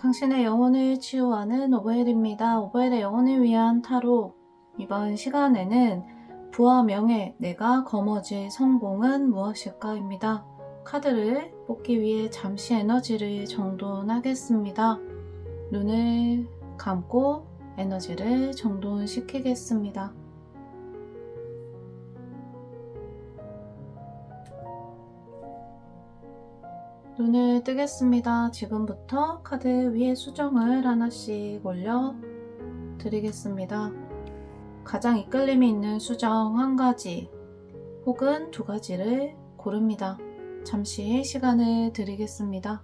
당신의 영혼을 치유하는 오버헬입니다. 오버헬의 영혼을 위한 타로. 이번 시간에는 부와 명예, 내가 거머쥘 성공은 무엇일까? 입니다. 카드를 뽑기 위해 잠시 에너지를 정돈하겠습니다. 눈을 감고 에너지를 정돈시키겠습니다. 눈을 뜨겠습니다. 지금부터 카드 위에 수정을 하나씩 올려 드리겠습니다. 가장 이끌림이 있는 수정 한 가지 혹은 두 가지를 고릅니다. 잠시 시간을 드리겠습니다.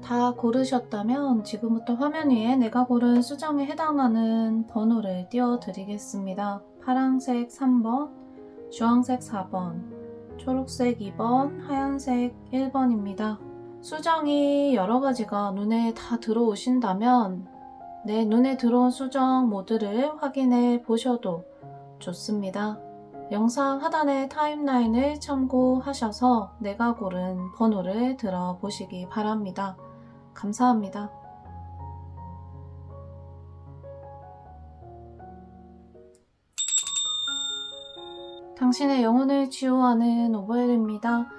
다 고르셨다면 지금부터 화면 위에 내가 고른 수정에 해당하는 번호를 띄워드리겠습니다. 파란색 3번, 주황색 4번, 초록색 2번, 하얀색 1번입니다. 수정이 여러 가지가 눈에 다 들어오신다면 내 눈에 들어온 수정 모두를 확인해 보셔도 좋습니다. 영상 하단의 타임라인을 참고하셔서 내가 고른 번호를 들어보시기 바랍니다. 감사합니다. 당신의 영혼을 치유하는 오버헬입니다.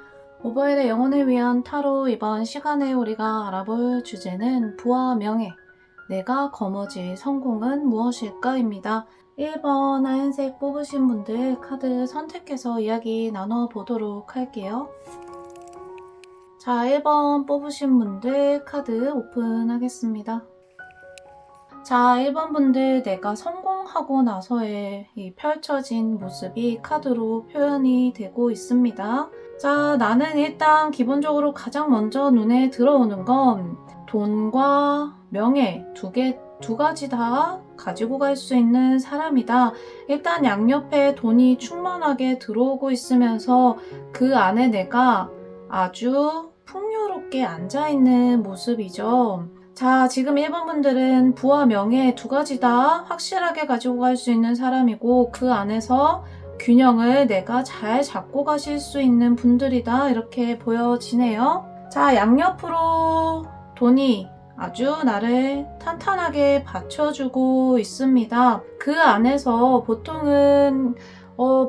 오버헬의 영혼을 위한 타로. 이번 시간에 우리가 알아볼 주제는 부와 명예, 내가 거머쥘 성공은 무엇일까? 입니다. 1번 하얀색 뽑으신 분들 카드 선택해서 이야기 나눠보도록 할게요. 자, 1번 뽑으신 분들 카드 오픈하겠습니다. 자, 1번 분들 내가 성공하고 나서의 이 펼쳐진 모습이 카드로 표현이 되고 있습니다. 자, 나는 일단 기본적으로 가장 먼저 눈에 들어오는 건 돈과 명예 두 가지 다 가지고 갈 수 있는 사람이다. 일단 양옆에 돈이 충만하게 들어오고 있으면서 그 안에 내가 아주 풍요롭게 앉아있는 모습이죠. 자, 지금 1번 분들은 부와 명예 두 가지 다 확실하게 가지고 갈 수 있는 사람이고 그 안에서 균형을 내가 잘 잡고 가실 수 있는 분들이다. 이렇게 보여지네요. 자, 양옆으로 돈이 아주 나를 탄탄하게 받쳐주고 있습니다. 그 안에서 보통은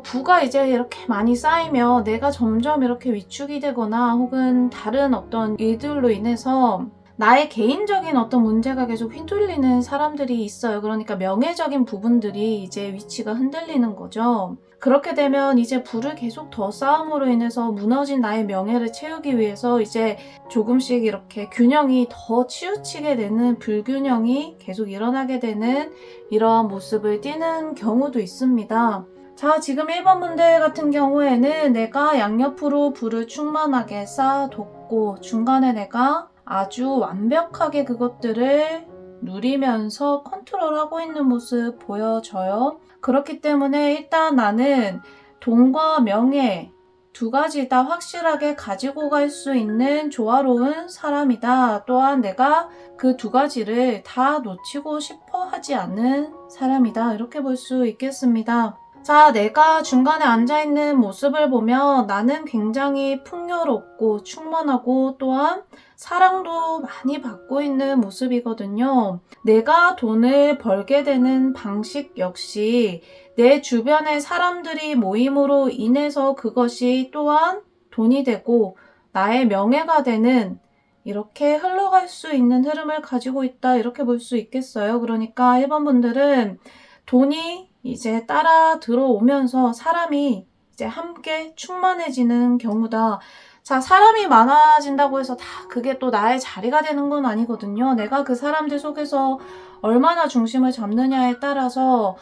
부가 이제 이렇게 많이 쌓이면 내가 점점 이렇게 위축이 되거나 혹은 다른 어떤 일들로 인해서 나의 개인적인 어떤 문제가 계속 휘둘리는 사람들이 있어요. 그러니까 명예적인 부분들이 이제 위치가 흔들리는 거죠. 그렇게 되면 이제 부를 계속 더 쌓음으로 인해서 무너진 나의 명예를 채우기 위해서 이제 조금씩 이렇게 균형이 더 치우치게 되는 불균형이 계속 일어나게 되는 이러한 모습을 띠는 경우도 있습니다. 자, 지금 1번 분들 같은 경우에는 내가 양옆으로 부를 충만하게 쌓아뒀고 중간에 내가 아주 완벽하게 그것들을 누리면서 컨트롤하고 있는 모습 보여져요. 그렇기 때문에 일단 나는 돈과 명예 두 가지 다 확실하게 가지고 갈 수 있는 조화로운 사람이다. 또한 내가 그 두 가지를 다 놓치고 싶어 하지 않는 사람이다. 이렇게 볼 수 있겠습니다. 자, 내가 중간에 앉아있는 모습을 보면 나는 굉장히 풍요롭고 충만하고 또한 사랑도 많이 받고 있는 모습이거든요. 내가 돈을 벌게 되는 방식 역시 내 주변의 사람들이 모임으로 인해서 그것이 또한 돈이 되고 나의 명예가 되는 이렇게 흘러갈 수 있는 흐름을 가지고 있다. 이렇게 볼 수 있겠어요. 그러니까 1번 분들은 돈이 이제 따라 들어오면서 사람이 이제 함께 충만해지는 경우다. 자, 사람이 많아진다고 해서 다 그게 또 나의 자리가 되는 건 아니거든요. 내가 그 사람들 속에서 얼마나 중심을 잡느냐에 따라서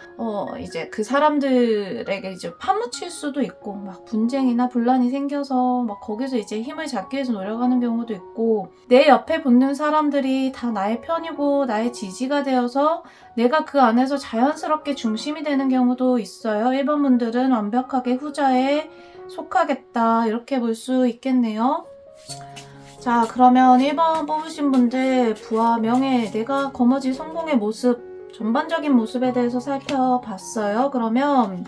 이제 그 사람들에게 이제 파묻힐 수도 있고 막 분쟁이나 분란이 생겨서 막 거기서 이제 힘을 잡기 위해서 노력하는 경우도 있고 내 옆에 붙는 사람들이 다 나의 편이고 나의 지지가 되어서 내가 그 안에서 자연스럽게 중심이 되는 경우도 있어요. 1번 분들은 완벽하게 후자에 속하겠다. 이렇게 볼 수 있겠네요. 자, 그러면 1번 뽑으신 분들 부와 명예, 내가 거머쥘 성공의 모습, 전반적인 모습에 대해서 살펴봤어요. 그러면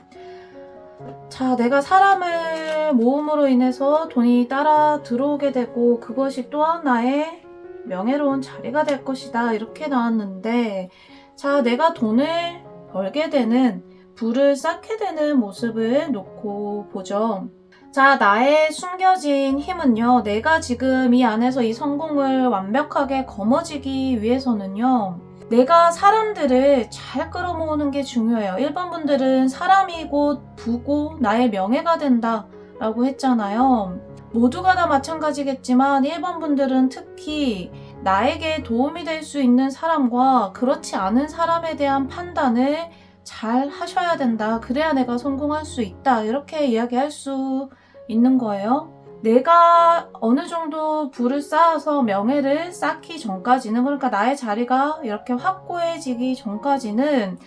자, 내가 사람을 모음으로 인해서 돈이 따라 들어오게 되고 그것이 또한 나의 명예로운 자리가 될 것이다. 이렇게 나왔는데, 자, 내가 돈을 벌게 되는, 부를 쌓게 되는 모습을 놓고 보죠. 자, 나의 숨겨진 힘은요, 내가 지금 이 안에서 이 성공을 완벽하게 거머쥐기 위해서는요, 내가 사람들을 잘 끌어모으는 게 중요해요. 1번 분들은 사람이 곧 부고 나의 명예가 된다 라고 했잖아요. 모두가 다 마찬가지겠지만 1번 분들은 특히 나에게 도움이 될 수 있는 사람과 그렇지 않은 사람에 대한 판단을 잘 하셔야 된다. 그래야 내가 성공할 수 있다. 이렇게 이야기할 수 있는 거예요. 내가 어느 정도 부를 쌓아서 명예를 쌓기 전까지는, 그러니까 나의 자리가 이렇게 확고해지기 전까지는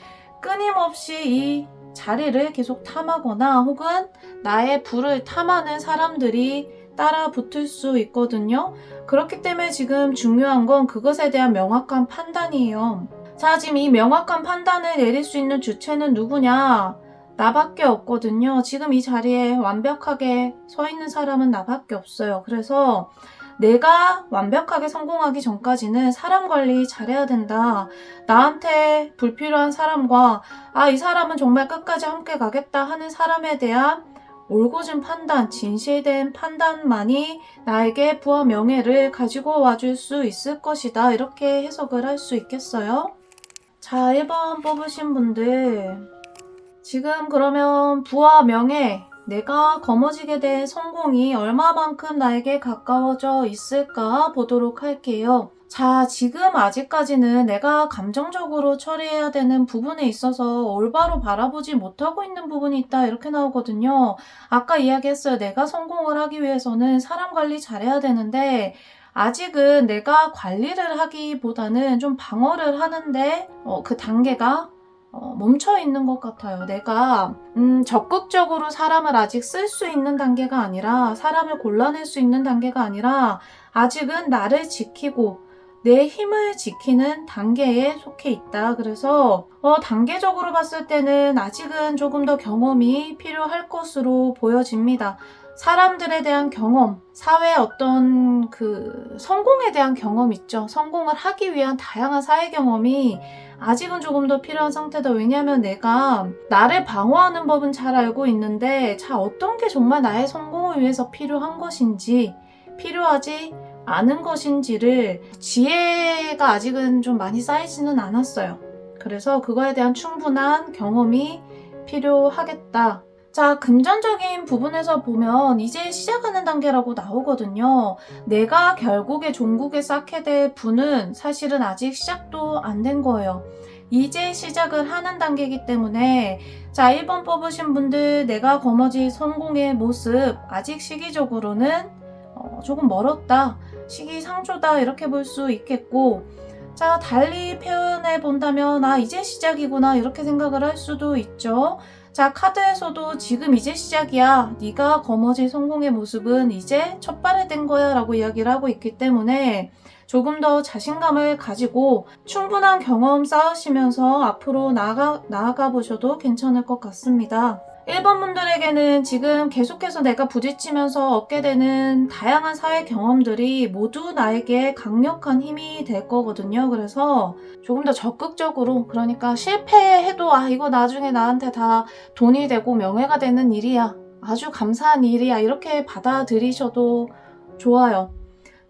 끊임없이 이 자리를 계속 탐하거나 혹은 나의 부를 탐하는 사람들이 따라 붙을 수 있거든요. 그렇기 때문에 지금 중요한 건 그것에 대한 명확한 판단이에요. 자, 지금 이 명확한 판단을 내릴 수 있는 주체는 누구냐? 나밖에 없거든요. 지금 이 자리에 완벽하게 서 있는 사람은 나밖에 없어요. 그래서 내가 완벽하게 성공하기 전까지는 사람 관리 잘해야 된다. 나한테 불필요한 사람과 이 사람은 정말 끝까지 함께 가겠다 하는 사람에 대한 올곧은 판단, 진실된 판단만이 나에게 부와 명예를 가지고 와줄 수 있을 것이다. 이렇게 해석을 할 수 있겠어요? 자, 1번 뽑으신 분들, 지금 그러면 부와 명예, 내가 거머쥐게 된 성공이 얼마만큼 나에게 가까워져 있을까 보도록 할게요. 자, 지금 아직까지는 내가 감정적으로 처리해야 되는 부분에 있어서 올바로 바라보지 못하고 있는 부분이 있다. 이렇게 나오거든요. 아까 이야기했어요. 내가 성공을 하기 위해서는 사람 관리 잘해야 되는데 아직은 내가 관리를 하기보다는 좀 방어를 하는데 그 단계가 멈춰 있는 것 같아요. 내가 적극적으로 사람을 아직 쓸 수 있는 단계가 아니라, 사람을 골라낼 수 있는 단계가 아니라 아직은 나를 지키고 내 힘을 지키는 단계에 속해 있다. 그래서 단계적으로 봤을 때는 아직은 조금 더 경험이 필요할 것으로 보여집니다. 사람들에 대한 경험, 사회의 어떤 그 성공에 대한 경험 있죠. 성공을 하기 위한 다양한 사회 경험이 아직은 조금 더 필요한 상태다. 왜냐하면 내가 나를 방어하는 법은 잘 알고 있는데, 자, 어떤 게 정말 나의 성공을 위해서 필요한 것인지, 필요하지 않은 것인지를 지혜가 아직은 좀 많이 쌓이지는 않았어요. 그래서 그거에 대한 충분한 경험이 필요하겠다. 자, 금전적인 부분에서 보면 이제 시작하는 단계라고 나오거든요. 내가 결국에 종국에 쌓게 될 부는 사실은 아직 시작도 안 된 거예요. 이제 시작을 하는 단계이기 때문에, 자, 1번 뽑으신 분들, 내가 거머쥘 성공의 모습 아직 시기적으로는 조금 멀었다, 시기상조다, 이렇게 볼 수 있겠고, 자, 달리 표현해 본다면 이제 시작이구나, 이렇게 생각을 할 수도 있죠. 자, 카드에서도 지금 이제 시작이야, 네가 거머쥘 성공의 모습은 이제 첫 발을 뗀 거야 라고 이야기를 하고 있기 때문에 조금 더 자신감을 가지고 충분한 경험 쌓으시면서 앞으로 나아가 보셔도 괜찮을 것 같습니다. 1번 분들에게는 지금 계속해서 내가 부딪히면서 얻게 되는 다양한 사회 경험들이 모두 나에게 강력한 힘이 될 거거든요. 그래서 조금 더 적극적으로, 그러니까 실패해도 이거 나중에 나한테 다 돈이 되고 명예가 되는 일이야, 아주 감사한 일이야, 이렇게 받아들이셔도 좋아요.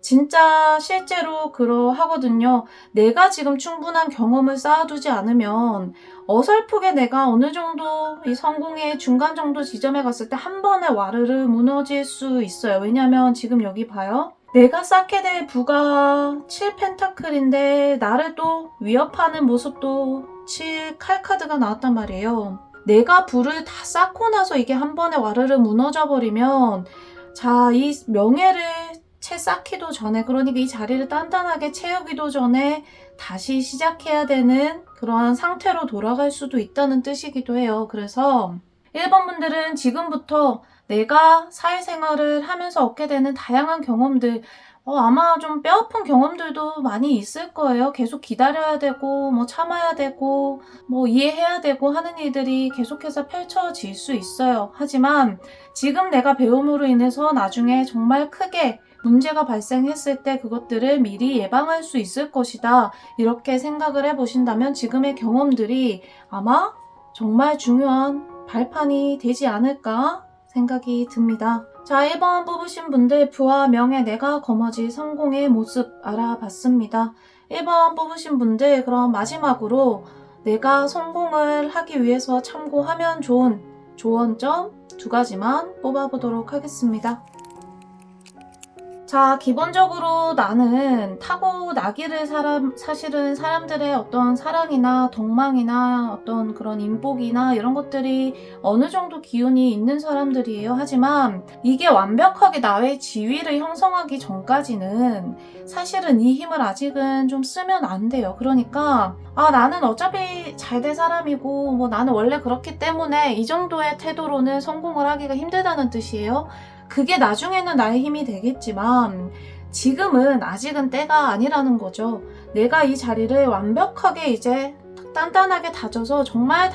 진짜 실제로 그러하거든요. 내가 지금 충분한 경험을 쌓아두지 않으면 어설프게 내가 어느 정도 이 성공의 중간 정도 지점에 갔을 때 한 번에 와르르 무너질 수 있어요. 왜냐면 지금 여기 봐요. 내가 쌓게 될 부가 7펜타클인데 나를 또 위협하는 모습도 7칼 카드가 나왔단 말이에요. 내가 부를 다 쌓고 나서 이게 한 번에 와르르 무너져 버리면, 자, 이 명예를 채 쌓기도 전에, 그러니까 이 자리를 단단하게 채우기도 전에 다시 시작해야 되는 그러한 상태로 돌아갈 수도 있다는 뜻이기도 해요. 그래서 1번 분들은 지금부터 내가 사회생활을 하면서 얻게 되는 다양한 경험들, 아마 좀 뼈아픈 경험들도 많이 있을 거예요. 계속 기다려야 되고, 뭐 참아야 되고, 뭐 이해해야 되고 하는 일들이 계속해서 펼쳐질 수 있어요. 하지만 지금 내가 배움으로 인해서 나중에 정말 크게 문제가 발생했을 때 그것들을 미리 예방할 수 있을 것이다. 이렇게 생각을 해보신다면 지금의 경험들이 아마 정말 중요한 발판이 되지 않을까 생각이 듭니다. 자, 1번 뽑으신 분들 부와 명예 내가 거머쥐 성공의 모습 알아봤습니다. 1번 뽑으신 분들 그럼 마지막으로 내가 성공을 하기 위해서 참고하면 좋은 조언점 2가지만 뽑아보도록 하겠습니다. 자, 기본적으로 나는 타고나기를 사실은 사람들의 어떤 사랑이나 덕망이나 어떤 그런 인복이나 이런 것들이 어느 정도 기운이 있는 사람들이에요. 하지만 이게 완벽하게 나의 지위를 형성하기 전까지는 사실은 이 힘을 아직은 좀 쓰면 안 돼요. 그러니까 나는 어차피 잘 될 사람이고 뭐 나는 원래 그렇기 때문에 이 정도의 태도로는 성공을 하기가 힘들다는 뜻이에요. 그게 나중에는 나의 힘이 되겠지만 지금은 아직은 때가 아니라는 거죠. 내가 이 자리를 완벽하게 이제 단단하게 다져서 정말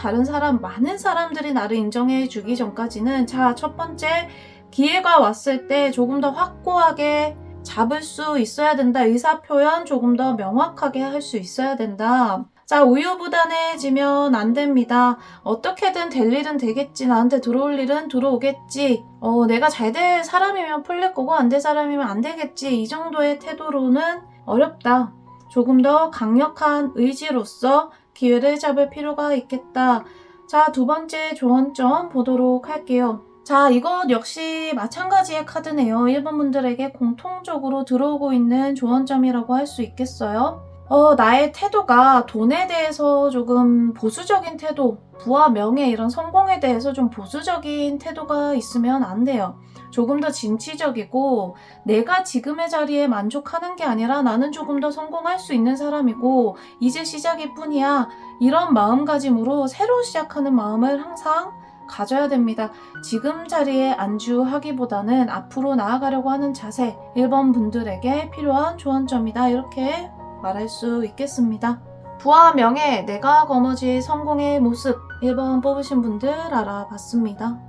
많은 사람들이 나를 인정해 주기 전까지는 첫 번째 기회가 왔을 때 조금 더 확고하게 잡을 수 있어야 된다. 의사표현 조금 더 명확하게 할 수 있어야 된다. 자, 우유부단해지면 안 됩니다. 어떻게든 될 일은 되겠지. 나한테 들어올 일은 들어오겠지. 내가 잘 될 사람이면 풀릴 거고 안 될 사람이면 안 되겠지. 이 정도의 태도로는 어렵다. 조금 더 강력한 의지로서 기회를 잡을 필요가 있겠다. 자, 2번째 조언점 보도록 할게요. 자, 이것 역시 마찬가지의 카드네요. 1번 분들에게 공통적으로 들어오고 있는 조언점이라고 할 수 있겠어요. 나의 태도가 돈에 대해서 조금 보수적인 태도, 부와 명예 이런 성공에 대해서 좀 보수적인 태도가 있으면 안 돼요. 조금 더 진취적이고 내가 지금의 자리에 만족하는 게 아니라 나는 조금 더 성공할 수 있는 사람이고 이제 시작일 뿐이야. 이런 마음가짐으로 새로 시작하는 마음을 항상 가져야 됩니다. 지금 자리에 안주하기보다는 앞으로 나아가려고 하는 자세, 1번 분들에게 필요한 조언점이다. 이렇게 말할 수 있겠습니다. 부와 명예, 내가 거머쥐 성공의 모습 1번 뽑으신 분들 알아봤습니다.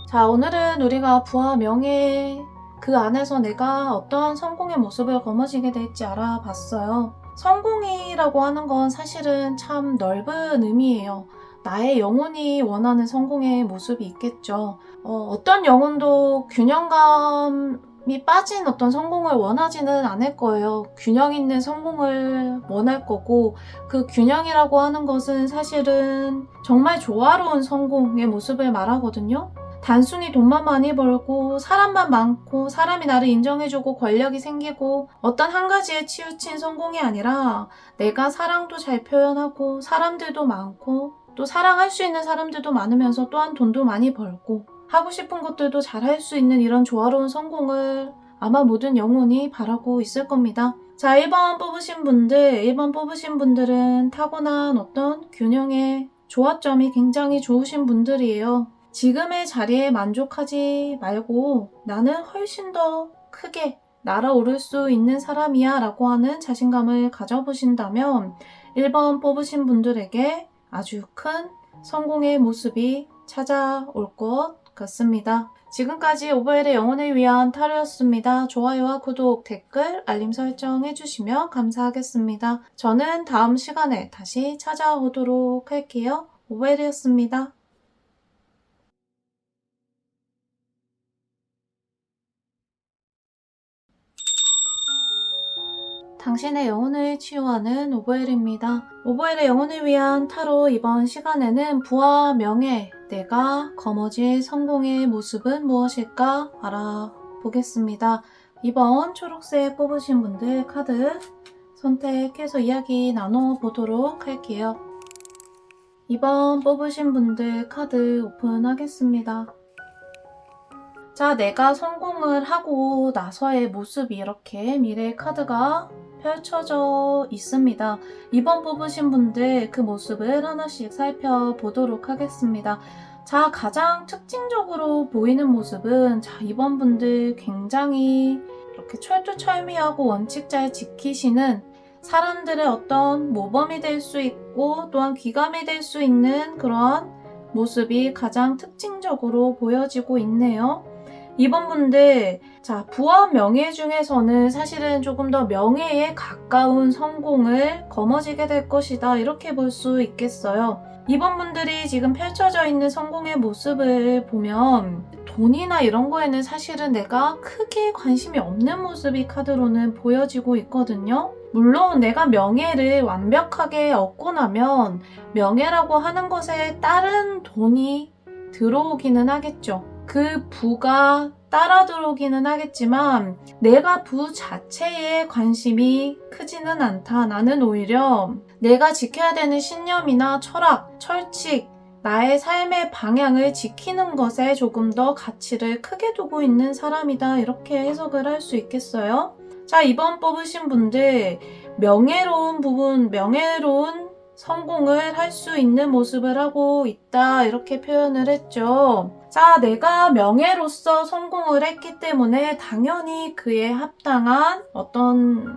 자, 오늘은 우리가 부와 명예 그 안에서 내가 어떠한 성공의 모습을 거머쥐게 될지 알아봤어요. 성공이라고 하는 건 사실은 참 넓은 의미예요. 나의 영혼이 원하는 성공의 모습이 있겠죠. 어떤 영혼도 균형감이 빠진 어떤 성공을 원하지는 않을 거예요. 균형 있는 성공을 원할 거고 그 균형이라고 하는 것은 사실은 정말 조화로운 성공의 모습을 말하거든요. 단순히 돈만 많이 벌고 사람만 많고 사람이 나를 인정해주고 권력이 생기고 어떤 한 가지에 치우친 성공이 아니라 내가 사랑도 잘 표현하고 사람들도 많고 또 사랑할 수 있는 사람들도 많으면서 또한 돈도 많이 벌고 하고 싶은 것들도 잘 할 수 있는 이런 조화로운 성공을 아마 모든 영혼이 바라고 있을 겁니다. 자, 1번 뽑으신 분들은 타고난 어떤 균형의 조화점이 굉장히 좋으신 분들이에요. 지금의 자리에 만족하지 말고 나는 훨씬 더 크게 날아오를 수 있는 사람이야 라고 하는 자신감을 가져보신다면 1번 뽑으신 분들에게 아주 큰 성공의 모습이 찾아올 것 같습니다. 지금까지 오버헬의 영혼을 위한 타로였습니다. 좋아요와 구독, 댓글, 알림 설정 해주시면 감사하겠습니다. 저는 다음 시간에 다시 찾아오도록 할게요. 오버헬이었습니다. 당신의 영혼을 치유하는 오버헬입니다. 오버헬의 영혼을 위한 타로 이번 시간에는 부와 명예, 내가 거머쥐의 성공의 모습은 무엇일까 알아보겠습니다. 이번 초록색 뽑으신 분들 카드 선택해서 이야기 나눠보도록 할게요. 2번 뽑으신 분들 카드 오픈하겠습니다. 자, 내가 성공을 하고 나서의 모습이 이렇게 미래의 카드가 펼쳐져 있습니다. 2번 뽑으신 분들 그 모습을 하나씩 살펴보도록 하겠습니다. 자, 가장 특징적으로 보이는 모습은 자, 이번 분들 굉장히 이렇게 철두철미하고 원칙 잘 지키시는 사람들의 어떤 모범이 될 수 있고 또한 귀감이 될 수 있는 그런 모습이 가장 특징적으로 보여지고 있네요. 이번 분들 자, 부와 명예 중에서는 사실은 조금 더 명예에 가까운 성공을 거머쥐게 될 것이다, 이렇게 볼 수 있겠어요. 이번 분들이 지금 펼쳐져 있는 성공의 모습을 보면 돈이나 이런 거에는 사실은 내가 크게 관심이 없는 모습이 카드로는 보여지고 있거든요. 물론 내가 명예를 완벽하게 얻고 나면 명예라고 하는 것에 다른 돈이 들어오기는 하겠죠. 그 부가 따라 들어오기는 하겠지만 내가 부 자체에 관심이 크지는 않다. 나는 오히려 내가 지켜야 되는 신념이나 철학, 철칙, 나의 삶의 방향을 지키는 것에 조금 더 가치를 크게 두고 있는 사람이다, 이렇게 해석을 할 수 있겠어요. 자, 이번 뽑으신 분들 명예로운 부분, 명예로운 성공을 할 수 있는 모습을 하고 있다, 이렇게 표현을 했죠. 자, 내가 명예로서 성공을 했기 때문에 당연히 그에 합당한 어떤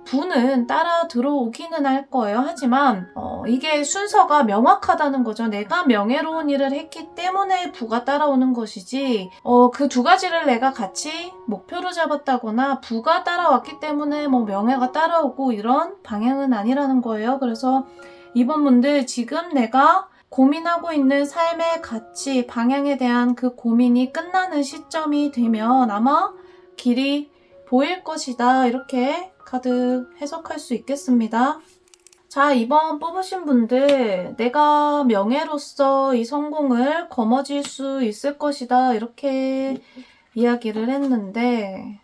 부는 따라 들어오기는 할 거예요. 하지만 이게 순서가 명확하다는 거죠. 내가 명예로운 일을 했기 때문에 부가 따라오는 것이지 그 두 가지를 내가 같이 목표로 잡았다거나 부가 따라왔기 때문에 뭐 명예가 따라오고 이런 방향은 아니라는 거예요. 그래서 이번 분들 지금 내가 고민하고 있는 삶의 가치, 방향에 대한 그 고민이 끝나는 시점이 되면 아마 길이 보일 것이다, 이렇게 카드 해석할 수 있겠습니다. 자, 이번 뽑으신 분들 내가 명예로서 이 성공을 거머쥘 수 있을 것이다, 이렇게 이야기를 했는데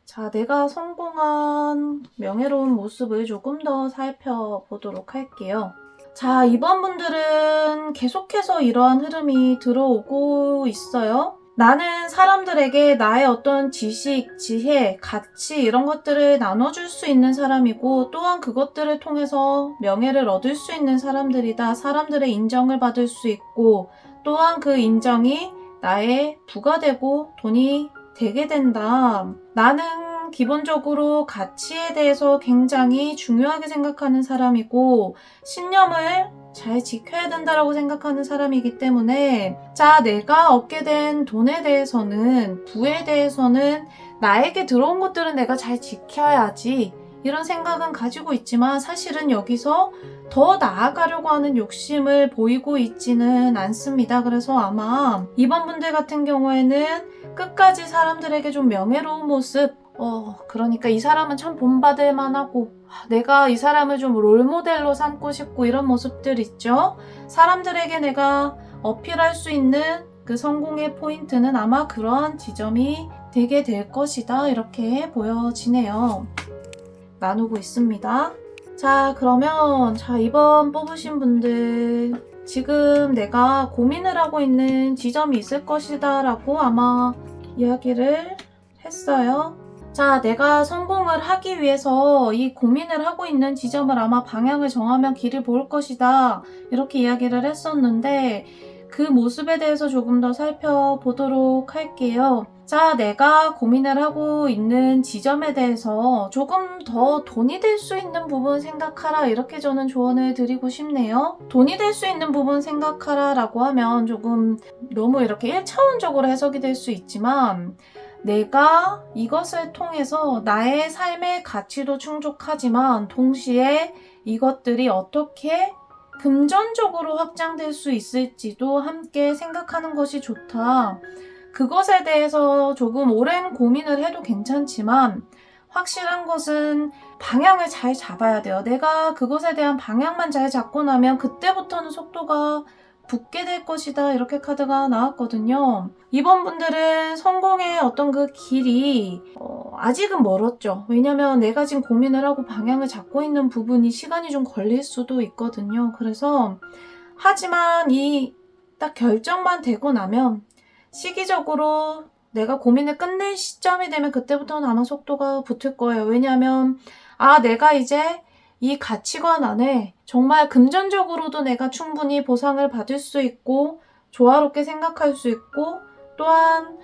자, 내가 성공한 명예로운 모습을 조금 더 살펴보도록 할게요. 자, 이번 분들은 계속해서 이러한 흐름이 들어오고 있어요. 나는 사람들에게 나의 어떤 지식, 지혜, 가치 이런 것들을 나눠줄 수 있는 사람이고 또한 그것들을 통해서 명예를 얻을 수 있는 사람들이다. 사람들의 인정을 받을 수 있고 또한 그 인정이 나의 부가 되고 돈이 되게 된다. 나는 기본적으로 가치에 대해서 굉장히 중요하게 생각하는 사람이고 신념을 잘 지켜야 된다라고 생각하는 사람이기 때문에 자, 내가 얻게 된 돈에 대해서는, 부에 대해서는 나에게 들어온 것들은 내가 잘 지켜야지, 이런 생각은 가지고 있지만 사실은 여기서 더 나아가려고 하는 욕심을 보이고 있지는 않습니다. 그래서 아마 이번 분들 같은 경우에는 끝까지 사람들에게 좀 명예로운 모습, 그러니까 이 사람은 참 본받을 만하고 내가 이 사람을 좀 롤모델로 삼고 싶고 이런 모습들 있죠. 사람들에게 내가 어필할 수 있는 그 성공의 포인트는 아마 그러한 지점이 되게 될 것이다, 이렇게 보여지네요. 나누고 있습니다. 자, 그러면 이번 뽑으신 분들 지금 내가 고민을 하고 있는 지점이 있을 것이다 라고 아마 이야기를 했어요. 자, 내가 성공을 하기 위해서 이 고민을 하고 있는 지점을 아마 방향을 정하면 길을 볼 것이다, 이렇게 이야기를 했었는데 그 모습에 대해서 조금 더 살펴보도록 할게요. 자, 내가 고민을 하고 있는 지점에 대해서 조금 더 돈이 될 수 있는 부분 생각하라, 이렇게 저는 조언을 드리고 싶네요. 돈이 될 수 있는 부분 생각하라 라고 하면 조금 너무 이렇게 1차원적으로 해석이 될 수 있지만 내가 이것을 통해서 나의 삶의 가치도 충족하지만 동시에 이것들이 어떻게 금전적으로 확장될 수 있을지도 함께 생각하는 것이 좋다. 그것에 대해서 조금 오랜 고민을 해도 괜찮지만 확실한 것은 방향을 잘 잡아야 돼요. 내가 그것에 대한 방향만 잘 잡고 나면 그때부터는 속도가 붙게 될 것이다, 이렇게 카드가 나왔거든요. 이번 분들은 성공의 어떤 그 길이 아직은 멀었죠. 왜냐면 내가 지금 고민을 하고 방향을 잡고 있는 부분이 시간이 좀 걸릴 수도 있거든요. 그래서 하지만 이 딱 결정만 되고 나면 시기적으로 내가 고민을 끝낼 시점이 되면 그때부터는 아마 속도가 붙을 거예요. 왜냐하면 내가 이제 이 가치관 안에 정말 금전적으로도 내가 충분히 보상을 받을 수 있고 조화롭게 생각할 수 있고 또한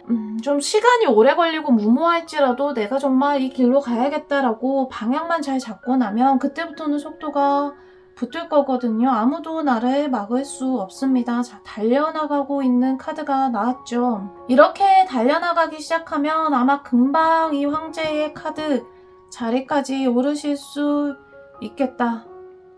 좀 시간이 오래 걸리고 무모할지라도 내가 정말 이 길로 가야겠다라고 방향만 잘 잡고 나면 그때부터는 속도가 붙을 거거든요. 아무도 나를 막을 수 없습니다. 자, 달려나가고 있는 카드가 나왔죠. 이렇게 달려나가기 시작하면 아마 금방 이 황제의 카드 자리까지 오르실 수 있겠다.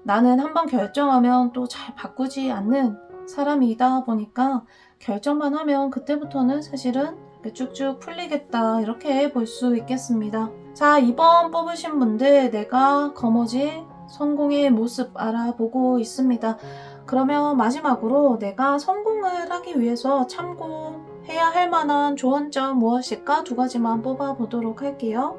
나는 한번 결정하면 또 잘 바꾸지 않는 사람이다 보니까 결정만 하면 그때부터는 사실은 쭉쭉 풀리겠다, 이렇게 볼 수 있겠습니다. 자, 2번 뽑으신 분들 내가 거머쥘 성공의 모습 알아보고 있습니다. 그러면 마지막으로 내가 성공을 하기 위해서 참고해야 할 만한 조언점 무엇일까? 2가지만 뽑아보도록 할게요.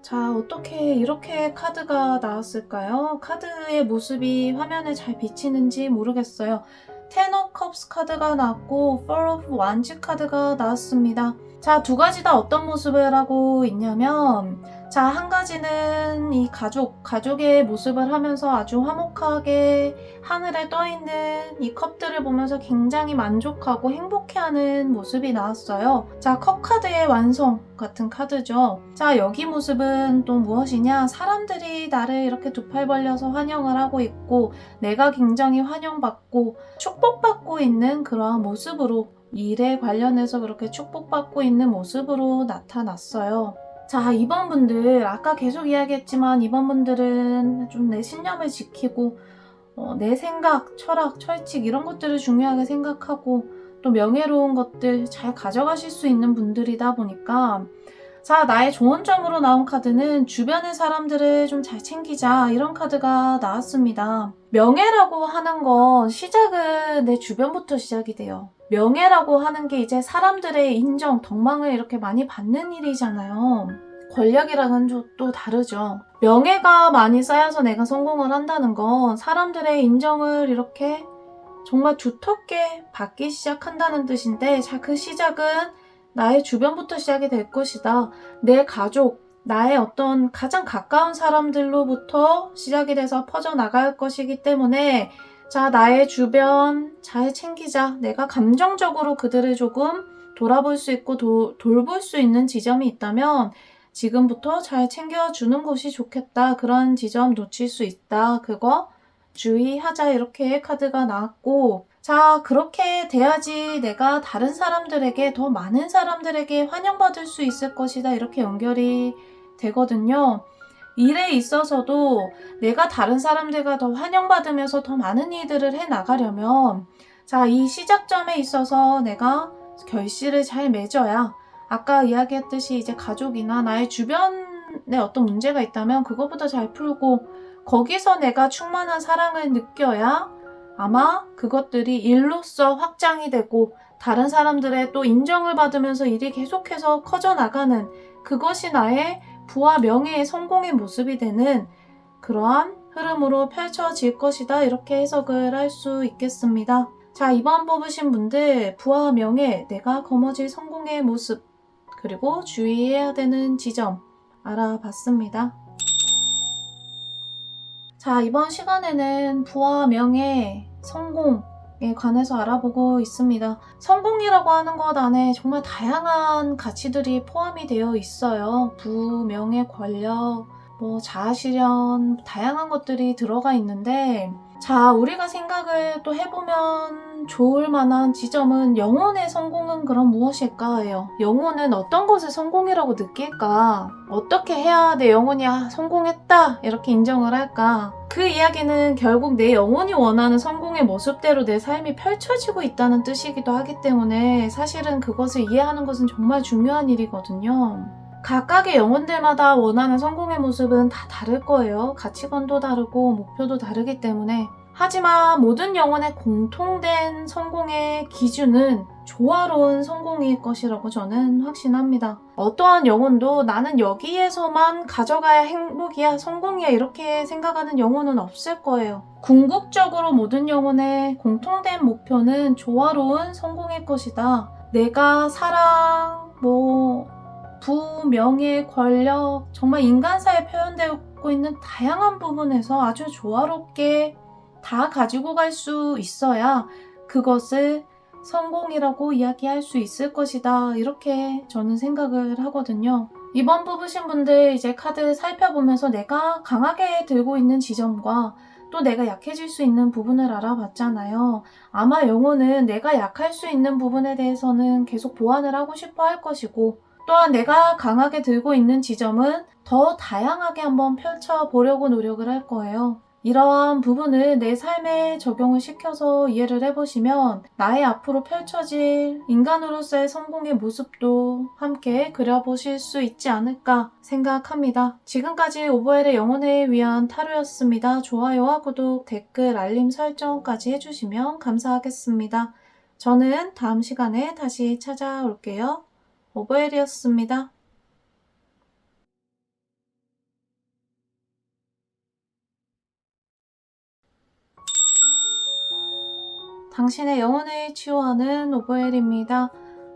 자, 어떻게 이렇게 카드가 나왔을까요? 카드의 모습이 화면에 잘 비치는지 모르겠어요. Ten of Cups 카드가 나왔고 Four of Wands 카드가 나왔습니다. 자, 2가지 다 어떤 모습을 하고 있냐면, 자, 한 가지는 이 가족의 모습을 하면서 아주 화목하게 하늘에 떠있는 이 컵들을 보면서 굉장히 만족하고 행복해하는 모습이 나왔어요. 자, 컵 카드의 완성 같은 카드죠. 자, 여기 모습은 또 무엇이냐? 사람들이 나를 이렇게 두 팔 벌려서 환영을 하고 있고 내가 굉장히 환영받고 축복받고 있는 그러한 모습으로, 일에 관련해서 그렇게 축복받고 있는 모습으로 나타났어요. 자, 2번 분들 아까 계속 이야기했지만 2번 분들은 좀 내 신념을 지키고 내 생각, 철학, 철칙 이런 것들을 중요하게 생각하고 또 명예로운 것들 잘 가져가실 수 있는 분들이다 보니까, 자, 나의 조언점으로 나온 카드는 주변의 사람들을 좀 잘 챙기자, 이런 카드가 나왔습니다. 명예라고 하는 건 시작은 내 주변부터 시작이 돼요. 명예라고 하는 게 이제 사람들의 인정, 덕망을 이렇게 많이 받는 일이잖아요. 권력이랑은 또 다르죠. 명예가 많이 쌓여서 내가 성공을 한다는 건 사람들의 인정을 이렇게 정말 두텁게 받기 시작한다는 뜻인데, 자, 그 시작은 나의 주변부터 시작이 될 것이다. 내 가족, 나의 어떤 가장 가까운 사람들로부터 시작이 돼서 퍼져나갈 것이기 때문에, 자, 나의 주변 잘 챙기자. 내가 감정적으로 그들을 조금 돌아볼 수 있고 돌볼 수 있는 지점이 있다면 지금부터 잘 챙겨주는 것이 좋겠다. 그런 지점 놓칠 수 있다. 그거 주의하자. 이렇게 카드가 나왔고, 자, 그렇게 돼야지 내가 다른 사람들에게, 더 많은 사람들에게 환영받을 수 있을 것이다. 이렇게 연결이 되거든요. 일에 있어서도 내가 다른 사람들과 더 환영받으면서 더 많은 일들을 해나가려면, 자, 이 시작점에 있어서 내가 결실을 잘 맺어야, 아까 이야기했듯이 이제 가족이나 나의 주변에 어떤 문제가 있다면 그것부터 잘 풀고 거기서 내가 충만한 사랑을 느껴야 아마 그것들이 일로서 확장이 되고 다른 사람들의 또 인정을 받으면서 일이 계속해서 커져나가는, 그것이 나의 부와 명예의 성공의 모습이 되는 그러한 흐름으로 펼쳐질 것이다. 이렇게 해석을 할 수 있겠습니다. 자, 2번 뽑으신 분들 부와 명예, 내가 거머쥘 성공의 모습, 그리고 주의해야 되는 지점 알아봤습니다. 자, 이번 시간에는 부와 명예, 성공에 관해서 알아보고 있습니다. 성공이라고 하는 것 안에 정말 다양한 가치들이 포함이 되어 있어요. 부, 명예, 권력, 자아실현, 다양한 것들이 들어가 있는데, 자, 우리가 생각을 또 해보면 좋을 만한 지점은 영혼의 성공은 그럼 무엇일까예요. 영혼은 어떤 것을 성공이라고 느낄까? 어떻게 해야 내 영혼이 성공했다 이렇게 인정을 할까? 그 이야기는 결국 내 영혼이 원하는 성공의 모습대로 내 삶이 펼쳐지고 있다는 뜻이기도 하기 때문에 사실은 그것을 이해하는 것은 정말 중요한 일이거든요. 각각의 영혼들마다 원하는 성공의 모습은 다 다를 거예요. 가치관도 다르고 목표도 다르기 때문에. 하지만 모든 영혼의 공통된 성공의 기준은 조화로운 성공일 것이라고 저는 확신합니다. 어떠한 영혼도 나는 여기에서만 가져가야 행복이야, 성공이야 이렇게 생각하는 영혼은 없을 거예요. 궁극적으로 모든 영혼의 공통된 목표는 조화로운 성공일 것이다. 내가 사랑, 부, 명예, 권력, 정말 인간사에 표현되고 갖고 있는 다양한 부분에서 아주 조화롭게 다 가지고 갈 수 있어야 그것을 성공이라고 이야기할 수 있을 것이다. 이렇게 저는 생각을 하거든요. 이번 뽑으신 분들 이제 카드 살펴보면서 내가 강하게 들고 있는 지점과 또 내가 약해질 수 있는 부분을 알아봤잖아요. 아마 영혼은 내가 약할 수 있는 부분에 대해서는 계속 보완을 하고 싶어 할 것이고, 또한 내가 강하게 들고 있는 지점은 더 다양하게 한번 펼쳐보려고 노력을 할 거예요. 이러한 부분을 내 삶에 적용을 시켜서 이해를 해보시면 나의 앞으로 펼쳐질 인간으로서의 성공의 모습도 함께 그려보실 수 있지 않을까 생각합니다. 지금까지 오버헬의 영혼을 위한 타로였습니다. 좋아요와 구독, 댓글, 알림 설정까지 해주시면 감사하겠습니다. 저는 다음 시간에 다시 찾아올게요. 오버헬이었습니다. 당신의 영혼을 치유하는 오버헬입니다.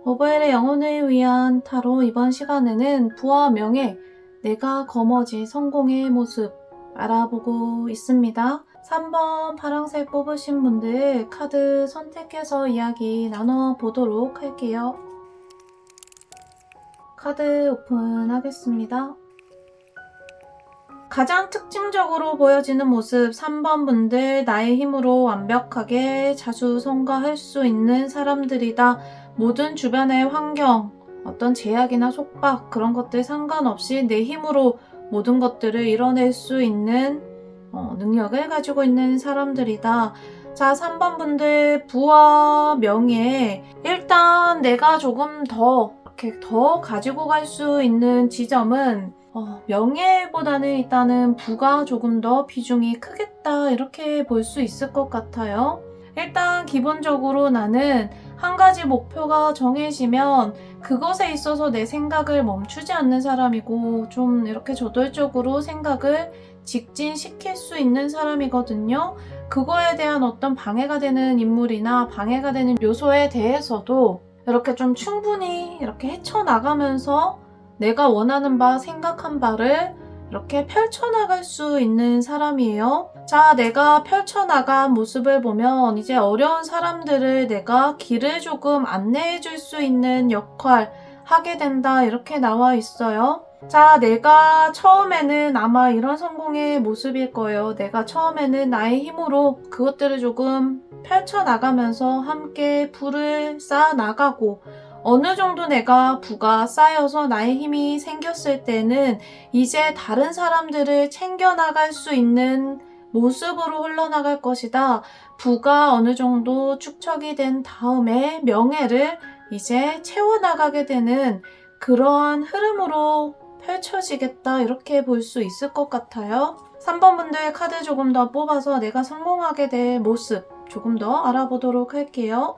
오버헬의 영혼을 위한 타로 이번 시간에는 부와 명예, 내가 거머쥐 성공의 모습 알아보고 있습니다. 3번 파란색 뽑으신 분들 카드 선택해서 이야기 나눠보도록 할게요. 카드 오픈하겠습니다. 가장 특징적으로 보여지는 모습 3번 분들 나의 힘으로 완벽하게 자수성가할 수 있는 사람들이다. 모든 주변의 환경, 어떤 제약이나 속박 그런 것들 상관없이 내 힘으로 모든 것들을 이뤄낼 수 있는 능력을 가지고 있는 사람들이다. 자, 3번 분들 부와 명예, 일단 내가 조금 더 가지고 갈 수 있는 지점은 명예보다는 일단은 부가 조금 더 비중이 크겠다 이렇게 볼 수 있을 것 같아요. 일단 기본적으로 나는 한 가지 목표가 정해지면 그것에 있어서 내 생각을 멈추지 않는 사람이고 좀 이렇게 저돌적으로 생각을 직진시킬 수 있는 사람이거든요. 그거에 대한 어떤 방해가 되는 인물이나 방해가 되는 요소에 대해서도 이렇게 좀 충분히 이렇게 헤쳐나가면서 내가 원하는 바, 생각한 바를 이렇게 펼쳐나갈 수 있는 사람이에요. 자, 내가 펼쳐나간 모습을 보면 이제 어려운 사람들을 내가 길을 조금 안내해 줄 수 있는 역할 하게 된다 이렇게 나와 있어요. 자, 내가 처음에는 아마 이런 성공의 모습일 거예요. 내가 처음에는 나의 힘으로 그것들을 조금 펼쳐나가면서 함께 불을 쌓아나가고 어느 정도 내가 부가 쌓여서 나의 힘이 생겼을 때는 이제 다른 사람들을 챙겨나갈 수 있는 모습으로 흘러나갈 것이다. 부가 어느 정도 축적이 된 다음에 명예를 이제 채워나가게 되는 그러한 흐름으로 펼쳐지겠다 이렇게 볼 수 있을 것 같아요. 3번 분들 카드 조금 더 뽑아서 내가 성공하게 될 모습 조금 더 알아보도록 할게요.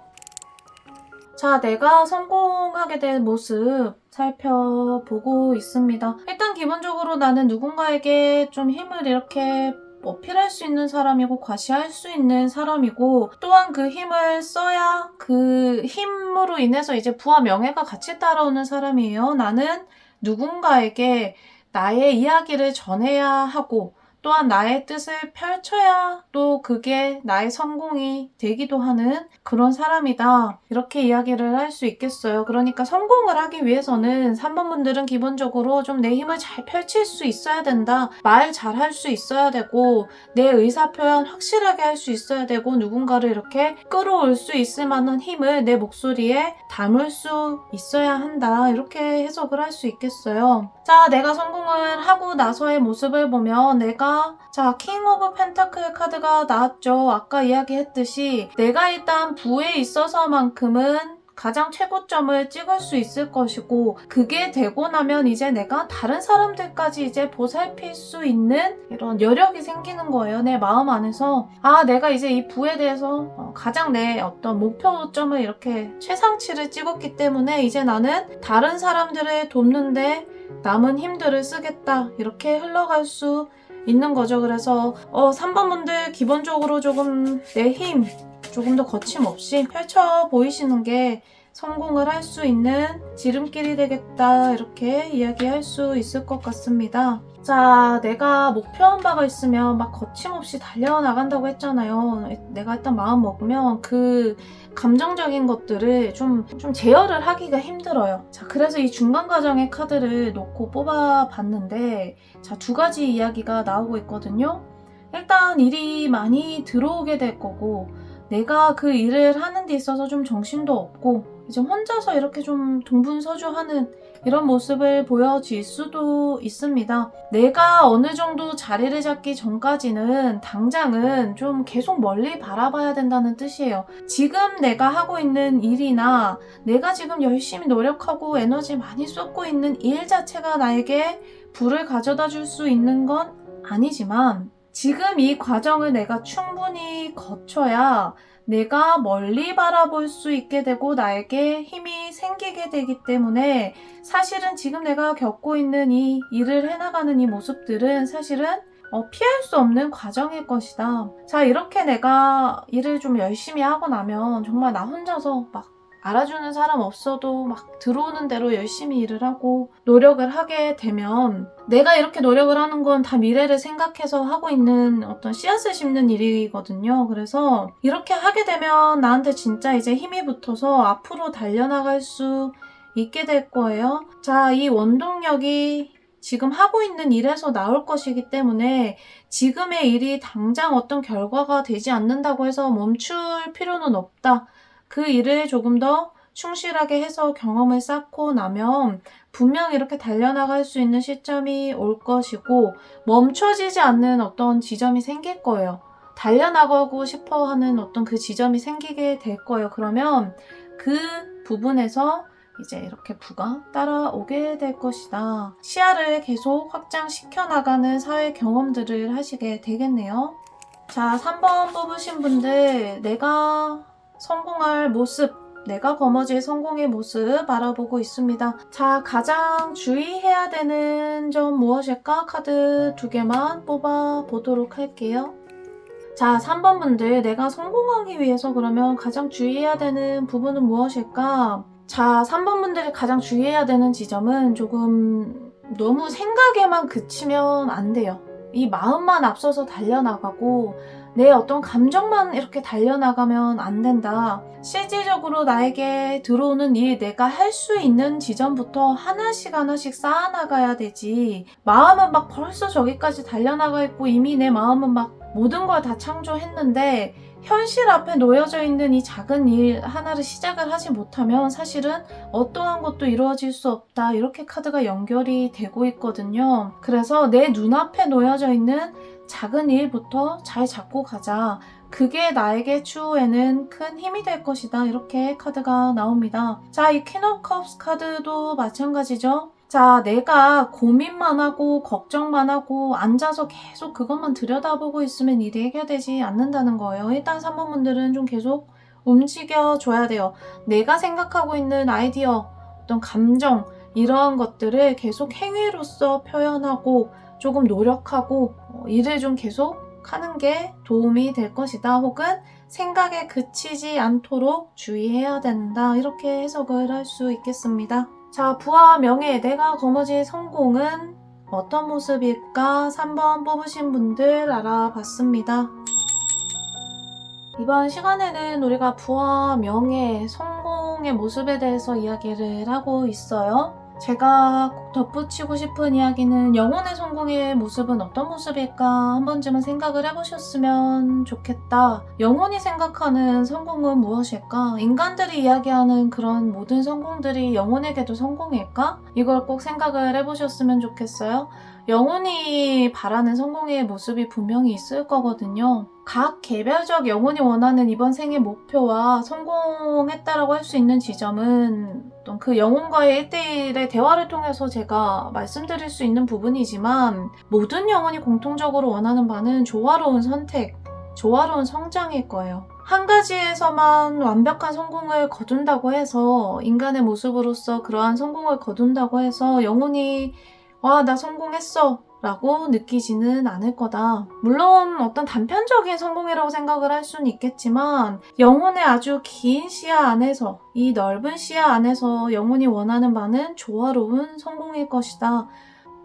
자, 내가 성공하게 된 모습 살펴보고 있습니다. 일단 기본적으로 나는 누군가에게 좀 힘을 이렇게 어필할 수 있는 사람이고 과시할 수 있는 사람이고 또한 그 힘을 써야 그 힘으로 인해서 이제 부와 명예가 같이 따라오는 사람이에요. 나는 누군가에게 나의 이야기를 전해야 하고 또한 나의 뜻을 펼쳐야 또 그게 나의 성공이 되기도 하는 그런 사람이다. 이렇게 이야기를 할 수 있겠어요. 그러니까 성공을 하기 위해서는 3번 분들은 기본적으로 좀 내 힘을 잘 펼칠 수 있어야 된다. 말 잘 할 수 있어야 되고 내 의사표현 확실하게 할 수 있어야 되고 누군가를 이렇게 끌어올 수 있을 만한 힘을 내 목소리에 담을 수 있어야 한다. 이렇게 해석을 할 수 있겠어요. 자, 내가 성공을 하고 나서의 모습을 보면 자, 킹 오브 펜타클 카드가 나왔죠. 아까 이야기했듯이 내가 일단 부에 있어서만큼은 가장 최고점을 찍을 수 있을 것이고 그게 되고 나면 이제 내가 다른 사람들까지 이제 보살필 수 있는 이런 여력이 생기는 거예요. 내 마음 안에서 내가 이제 이 부에 대해서 가장 내 어떤 목표점을 이렇게 최상치를 찍었기 때문에 이제 나는 다른 사람들을 돕는데 남은 힘들을 쓰겠다 이렇게 흘러갈 수 있는 거죠. 그래서 3번 분들 기본적으로 조금 내 힘 조금 더 거침없이 펼쳐 보이시는 게 성공을 할 수 있는 지름길이 되겠다 이렇게 이야기할 수 있을 것 같습니다. 자, 내가 목표한 바가 있으면 막 거침없이 달려나간다고 했잖아요. 내가 일단 마음 먹으면 그 감정적인 것들을 좀 제어를 하기가 힘들어요. 자, 그래서 이 중간 과정의 카드를 놓고 뽑아봤는데, 자, 두 가지 이야기가 나오고 있거든요. 일단 일이 많이 들어오게 될 거고, 내가 그 일을 하는 데 있어서 좀 정신도 없고, 이제 혼자서 이렇게 좀 동분서주하는 이런 모습을 보여질 수도 있습니다. 내가 어느 정도 자리를 잡기 전까지는 당장은 좀 계속 멀리 바라봐야 된다는 뜻이에요. 지금 내가 하고 있는 일이나 내가 지금 열심히 노력하고 에너지 많이 쏟고 있는 일 자체가 나에게 부를 가져다 줄 수 있는 건 아니지만 지금 이 과정을 내가 충분히 거쳐야 내가 멀리 바라볼 수 있게 되고 나에게 힘이 생기게 되기 때문에 사실은 지금 내가 겪고 있는 이 일을 해나가는 이 모습들은 사실은 피할 수 없는 과정일 것이다. 자, 이렇게 내가 일을 좀 열심히 하고 나면 정말 나 혼자서 막 알아주는 사람 없어도 막 들어오는 대로 열심히 일을 하고 노력을 하게 되면 내가 이렇게 노력을 하는 건 다 미래를 생각해서 하고 있는 어떤 씨앗을 심는 일이거든요. 그래서 이렇게 하게 되면 나한테 진짜 이제 힘이 붙어서 앞으로 달려나갈 수 있게 될 거예요. 자, 이 원동력이 지금 하고 있는 일에서 나올 것이기 때문에 지금의 일이 당장 어떤 결과가 되지 않는다고 해서 멈출 필요는 없다. 그 일을 조금 더 충실하게 해서 경험을 쌓고 나면 분명 이렇게 달려나갈 수 있는 시점이 올 것이고 멈춰지지 않는 어떤 지점이 생길 거예요. 달려나가고 싶어 하는 어떤 그 지점이 생기게 될 거예요. 그러면 그 부분에서 이제 이렇게 부가 따라오게 될 것이다. 시야를 계속 확장시켜 나가는 사회 경험들을 하시게 되겠네요. 자, 3번 뽑으신 분들 내가 성공할 모습, 내가 거머쥘 성공의 모습 알아보고 있습니다. 자, 가장 주의해야 되는 점 무엇일까? 카드 2개만 뽑아보도록 할게요. 자, 3번 분들 내가 성공하기 위해서 그러면 가장 주의해야 되는 부분은 무엇일까? 자, 3번 분들이 가장 주의해야 되는 지점은 조금 너무 생각에만 그치면 안 돼요. 이 마음만 앞서서 달려나가고 내 어떤 감정만 이렇게 달려나가면 안 된다. 실질적으로 나에게 들어오는 일, 내가 할 수 있는 지점부터 하나씩 하나씩 쌓아나가야 되지. 마음은 막 벌써 저기까지 달려나가 있고 이미 내 마음은 막 모든 걸 다 창조했는데 현실 앞에 놓여져 있는 이 작은 일 하나를 시작을 하지 못하면 사실은 어떠한 것도 이루어질 수 없다. 이렇게 카드가 연결이 되고 있거든요. 그래서 내 눈앞에 놓여져 있는 작은 일부터 잘 잡고 가자. 그게 나에게 추후에는 큰 힘이 될 것이다. 이렇게 카드가 나옵니다. 자, 이 퀸 오브 컵스 카드도 마찬가지죠. 자, 내가 고민만 하고 걱정만 하고 앉아서 계속 그것만 들여다보고 있으면 일이 해결되지 않는다는 거예요. 일단 3번 분들은 좀 계속 움직여줘야 돼요. 내가 생각하고 있는 아이디어, 어떤 감정 이러한 것들을 계속 행위로서 표현하고 조금 노력하고 일을 좀 계속 하는 게 도움이 될 것이다. 혹은 생각에 그치지 않도록 주의해야 된다. 이렇게 해석을 할 수 있겠습니다. 자, 부와 명예, 내가 거머쥘 성공은 어떤 모습일까? 3번 뽑으신 분들 알아봤습니다. 이번 시간에는 우리가 부와 명예, 성공의 모습에 대해서 이야기를 하고 있어요. 제가 꼭 덧붙이고 싶은 이야기는 영혼의 성공의 모습은 어떤 모습일까 한 번쯤은 생각을 해보셨으면 좋겠다. 영혼이 생각하는 성공은 무엇일까? 인간들이 이야기하는 그런 모든 성공들이 영혼에게도 성공일까? 이걸 꼭 생각을 해보셨으면 좋겠어요. 영혼이 바라는 성공의 모습이 분명히 있을 거거든요. 각 개별적 영혼이 원하는 이번 생의 목표와 성공했다라고 할 수 있는 지점은 그 영혼과의 1대1의 대화를 통해서 제가 말씀드릴 수 있는 부분이지만 모든 영혼이 공통적으로 원하는 바는 조화로운 선택, 조화로운 성장일 거예요. 한 가지에서만 완벽한 성공을 거둔다고 해서 인간의 모습으로서 그러한 성공을 거둔다고 해서 영혼이 와, 나 성공했어 라고 느끼지는 않을 거다. 물론 어떤 단편적인 성공이라고 생각을 할 수는 있겠지만 영혼의 아주 긴 시야 안에서, 이 넓은 시야 안에서 영혼이 원하는 바는 조화로운 성공일 것이다.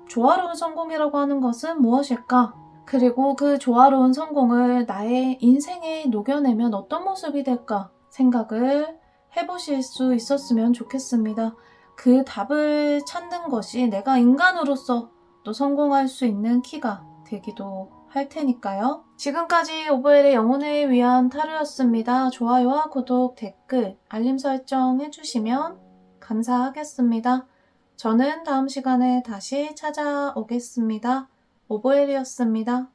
조화로운 성공이라고 하는 것은 무엇일까? 그리고 그 조화로운 성공을 나의 인생에 녹여내면 어떤 모습이 될까 생각을 해보실 수 있었으면 좋겠습니다. 그 답을 찾는 것이 내가 인간으로서 또 성공할 수 있는 키가 되기도 할 테니까요. 지금까지 오버엘의 영혼을 위한 타로였습니다. 좋아요와 구독, 댓글, 알림 설정 해주시면 감사하겠습니다. 저는 다음 시간에 다시 찾아오겠습니다. 오버엘이었습니다.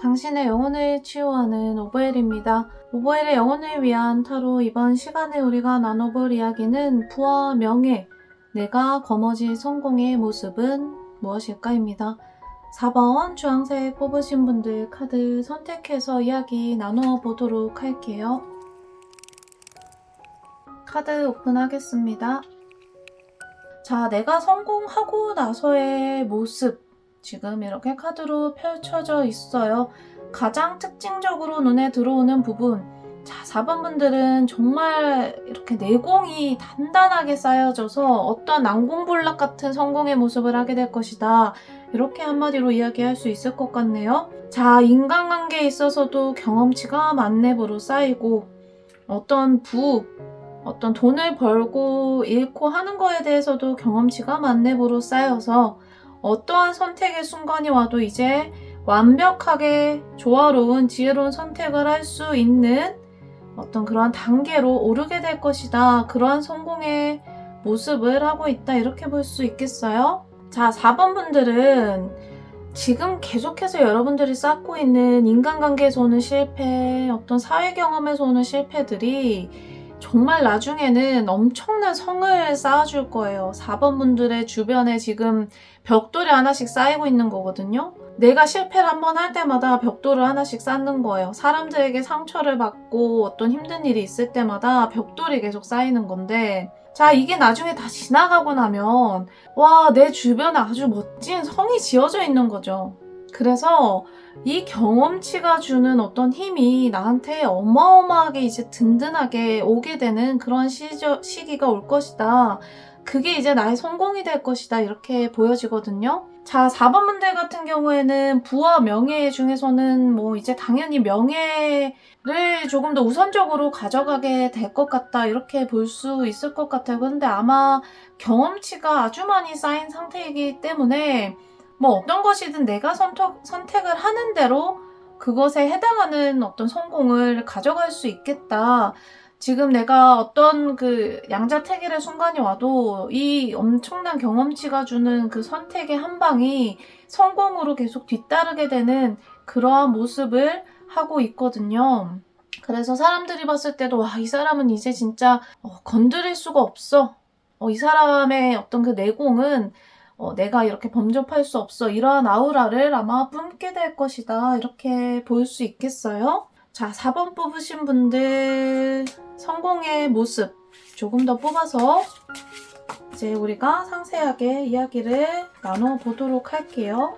당신의 영혼을 치유하는 오버엘입니다. 오버엘의 영혼을 위한 타로 이번 시간에 우리가 나눠볼 이야기는 부와 명예, 내가 거머쥘 성공의 모습은 무엇일까입니다. 4번 주황색 뽑으신 분들 카드 선택해서 이야기 나눠보도록 할게요. 카드 오픈하겠습니다. 자, 내가 성공하고 나서의 모습 지금 이렇게 카드로 펼쳐져 있어요. 가장 특징적으로 눈에 들어오는 부분. 자, 4번 분들은 정말 이렇게 내공이 단단하게 쌓여져서 어떤 난공불락 같은 성공의 모습을 하게 될 것이다. 이렇게 한마디로 이야기할 수 있을 것 같네요. 자, 인간관계에 있어서도 경험치가 만렙으로 쌓이고 어떤 돈을 벌고 잃고 하는 거에 대해서도 경험치가 만렙으로 쌓여서 어떠한 선택의 순간이 와도 이제 완벽하게 조화로운 지혜로운 선택을 할 수 있는 어떤 그런 단계로 오르게 될 것이다. 그러한 성공의 모습을 하고 있다. 이렇게 볼 수 있겠어요? 자, 4번 분들은 지금 계속해서 여러분들이 쌓고 있는 인간관계에서 오는 실패, 어떤 사회 경험에서 오는 실패들이 정말 나중에는 엄청난 성을 쌓아줄 거예요. 4번 분들의 주변에 지금 벽돌이 하나씩 쌓이고 있는 거거든요. 내가 실패를 한번 할 때마다 벽돌을 하나씩 쌓는 거예요. 사람들에게 상처를 받고 어떤 힘든 일이 있을 때마다 벽돌이 계속 쌓이는 건데, 자, 이게 나중에 다 지나가고 나면 와, 내 주변에 아주 멋진 성이 지어져 있는 거죠. 그래서 이 경험치가 주는 어떤 힘이 나한테 어마어마하게 이제 든든하게 오게 되는 그런 시기가 올 것이다. 그게 이제 나의 성공이 될 것이다. 이렇게 보여지거든요. 자, 4번 분들 같은 경우에는 부와 명예 중에서는 뭐 이제 당연히 명예를 조금 더 우선적으로 가져가게 될 것 같다. 이렇게 볼 수 있을 것 같아요. 근데 아마 경험치가 아주 많이 쌓인 상태이기 때문에 뭐 어떤 것이든 내가 선택을 하는 대로 그것에 해당하는 어떤 성공을 가져갈 수 있겠다. 지금 내가 어떤 그 양자택일의 순간이 와도 이 엄청난 경험치가 주는 그 선택의 한 방이 성공으로 계속 뒤따르게 되는 그러한 모습을 하고 있거든요. 그래서 사람들이 봤을 때도 와, 이 사람은 이제 진짜 건드릴 수가 없어. 이 사람의 어떤 그 내공은 내가 이렇게 범접할 수 없어. 이러한 아우라를 아마 뿜게 될 것이다. 이렇게 볼 수 있겠어요? 자, 4번 뽑으신 분들 성공의 모습 조금 더 뽑아서 이제 우리가 상세하게 이야기를 나눠보도록 할게요.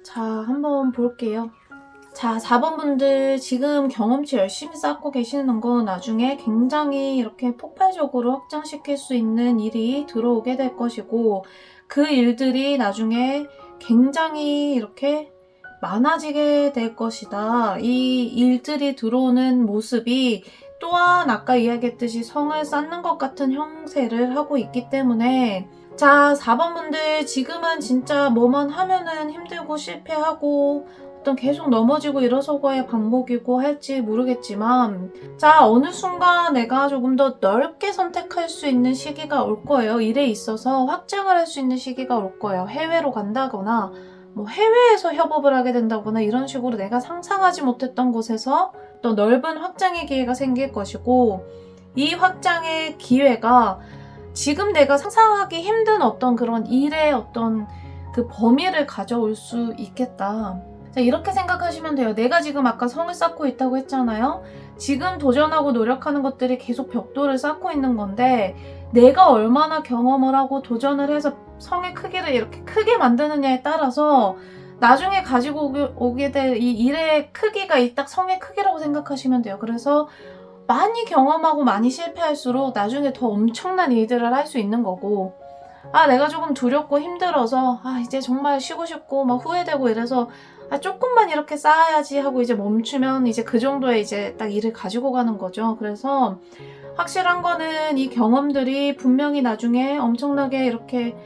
자, 한번 볼게요. 자, 4번 분들 지금 경험치 열심히 쌓고 계시는 건 나중에 굉장히 이렇게 폭발적으로 확장시킬 수 있는 일이 들어오게 될 것이고 그 일들이 나중에 굉장히 이렇게 많아지게 될 것이다. 이 일들이 들어오는 모습이 또한 아까 이야기했듯이 성을 쌓는 것 같은 형세를 하고 있기 때문에 자, 4번 분들 지금은 진짜 뭐만 하면은 힘들고 실패하고 어떤 계속 넘어지고 일어서고의 반복이고 할지 모르겠지만 자, 어느 순간 내가 조금 더 넓게 선택할 수 있는 시기가 올 거예요. 일에 있어서 확장을 할 수 있는 시기가 올 거예요. 해외로 간다거나 뭐 해외에서 협업을 하게 된다거나 이런 식으로 내가 상상하지 못했던 곳에서 또 넓은 확장의 기회가 생길 것이고 이 확장의 기회가 지금 내가 상상하기 힘든 어떤 그런 일의 어떤 그 범위를 가져올 수 있겠다. 자, 이렇게 생각하시면 돼요. 내가 지금 아까 성을 쌓고 있다고 했잖아요. 지금 도전하고 노력하는 것들이 계속 벽돌을 쌓고 있는 건데 내가 얼마나 경험을 하고 도전을 해서 성의 크기를 이렇게 크게 만드느냐에 따라서 나중에 가지고 오게 될 이 일의 크기가 이 딱 성의 크기라고 생각하시면 돼요. 그래서 많이 경험하고 많이 실패할수록 나중에 더 엄청난 일들을 할 수 있는 거고, 내가 조금 두렵고 힘들어서 이제 정말 쉬고 싶고 막 후회되고 이래서 조금만 이렇게 쌓아야지 하고 이제 멈추면 이제 그 정도의 이제 딱 일을 가지고 가는 거죠. 그래서 확실한 거는 이 경험들이 분명히 나중에 엄청나게 이렇게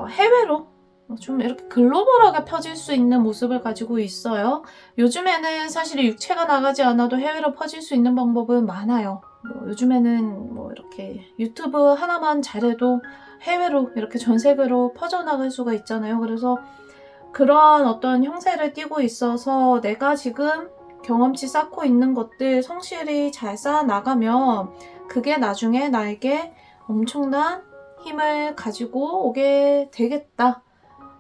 해외로 좀 이렇게 글로벌하게 펴질 수 있는 모습을 가지고 있어요. 요즘에는 사실 육체가 나가지 않아도 해외로 퍼질 수 있는 방법은 많아요. 요즘에는 이렇게 유튜브 하나만 잘해도 해외로 이렇게 전 세계로 퍼져나갈 수가 있잖아요. 그래서 그러한 어떤 형세를 띠고 있어서 내가 지금 경험치 쌓고 있는 것들 성실히 잘 쌓아 나가면 그게 나중에 나에게 엄청난 힘을 가지고 오게 되겠다.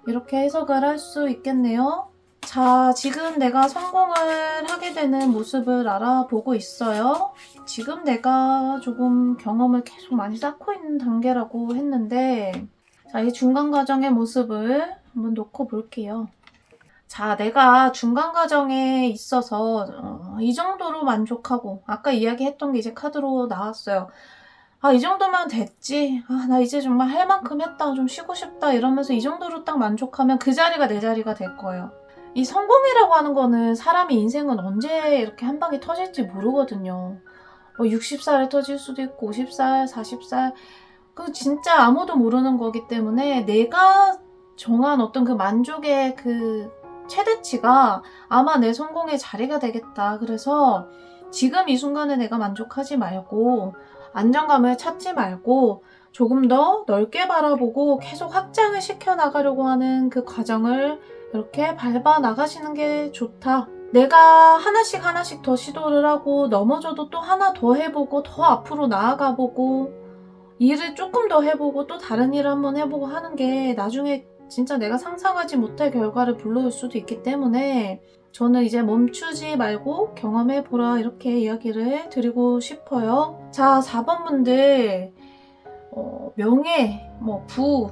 이렇게 해석을 할 수 있겠네요. 자, 지금 내가 성공을 하게 되는 모습을 알아보고 있어요. 지금 내가 조금 경험을 계속 많이 쌓고 있는 단계라고 했는데, 자, 이 중간 과정의 모습을 한번 놓고 볼게요. 자, 내가 중간 과정에 있어서 이 정도로 만족하고, 아까 이야기했던 게 이제 카드로 나왔어요. 이 정도면 됐지. 나 이제 정말 할 만큼 했다. 좀 쉬고 싶다. 이러면서 이 정도로 딱 만족하면 그 자리가 내 자리가 될 거예요. 이 성공이라고 하는 거는 사람의 인생은 언제 이렇게 한 방에 터질지 모르거든요. 60살에 터질 수도 있고 50살, 40살. 그 진짜 아무도 모르는 거기 때문에 내가 정한 어떤 그 만족의 그 최대치가 아마 내 성공의 자리가 되겠다. 그래서 지금 이 순간에 내가 만족하지 말고 안정감을 찾지 말고 조금 더 넓게 바라보고 계속 확장을 시켜나가려고 하는 그 과정을 이렇게 밟아 나가시는 게 좋다. 내가 하나씩 더 시도를 하고 넘어져도 또 하나 더 해보고 더 앞으로 나아가보고 일을 조금 더 해보고 또 다른 일을 한번 해보고 하는 게 나중에 진짜 내가 상상하지 못할 결과를 불러올 수도 있기 때문에 저는 이제 멈추지 말고 경험해보라 이렇게 이야기를 드리고 싶어요. 자, 4번 분들 명예, 부